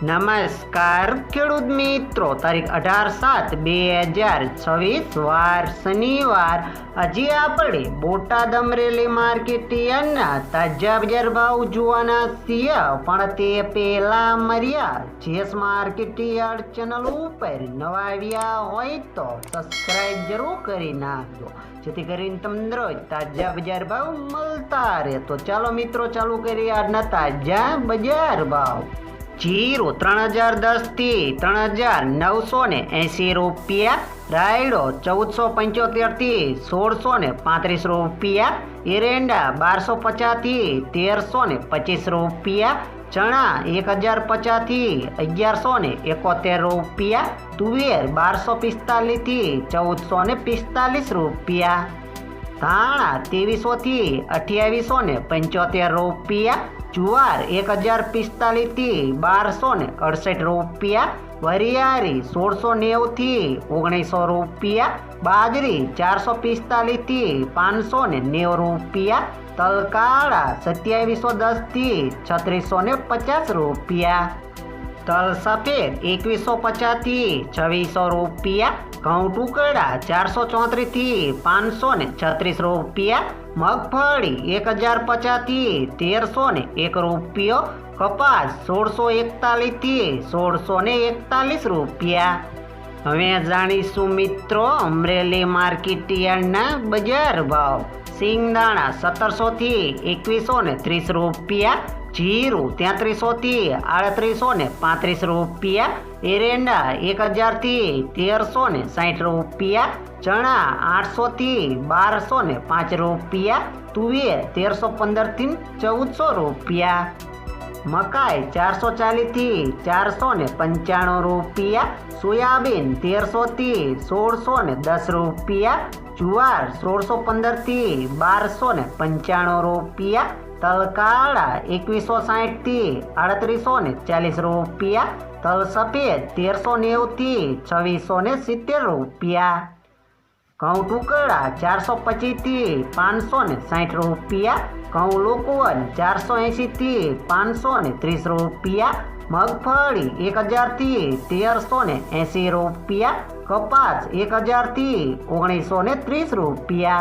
નમસ્કાર ખેડૂત મિત્રો, તારીખ 18/7/2026 વાર શનિવાર। આજે આપણે બોટાદ અમરેલી માર્કેટ યાર્ડના તાજા બજાર ભાવ જોવાના છીએ, પણ તે પહેલા મર્યા જેસ માર્કેટ યાર્ડ ચેનલ ઉપર નવા આવ્યા હોય તો સબસ્ક્રાઇબ જરૂર કરી નાખજો, જેથી કરીને તમને રોજ તાજા બજાર ભાવ મળતા રહે। તો ચાલો મિત્રો ચાલુ કરીએ આજના તાજા બજાર ભાવ। जीरो 3010 थी 3980 रुपया। रायडो 1475 थी 1635 रुपया। एरेंडा 1250 थी 1325 रुपया। चना 1050 थी 1171 रुपया। तुवेर 1245 थी 1445 रुपया। धाणा 2300 थी 2875 रुपया। जुआर 1045 थी 1268 रुपया। वरियारी 1690 थी 1900 रुपया। बाजरी 445 थी 590 रुपया। तलकाड़ा 2710 थी 3650 रुपया। तल सफेद 2150 थी 2600 रुपया। घऊं टुकड़ा 434 थी 536 रुपया। मगफड़ी 1050 थी 1301 रुपयो। कपास 1641 थी 1641 रुपया। हवे जाणीशुं मित्रों अमरेली मार्केट यार्डना बजार भाव। सींगदाणा 1700 थी 2130 रुपया। जीरु 3300 थी 3835 रुपया। एरेंडा 1000 थी 1360 रुपया। चना 800 थी 1205 रुपया। तुवेर 1315 थी 1400 रुपया। मकाई 440 थी 495 रुपया। सोयाबीन 1300 थी 1610 रुपया। जुआर 1615 थी 1295 रुपया। तलकाड़ा 2160 थी 3840 रुपया। तल सफेद 1390 थी 2670 रुपया। घऊं टुकड़ा 425 थी 560 रुपया। घऊं लोकवन 480 थी 530 रुपया। मगफड़ी 1000 थी 1380 रुपया। कपास 1000 थी 1930 रुपया।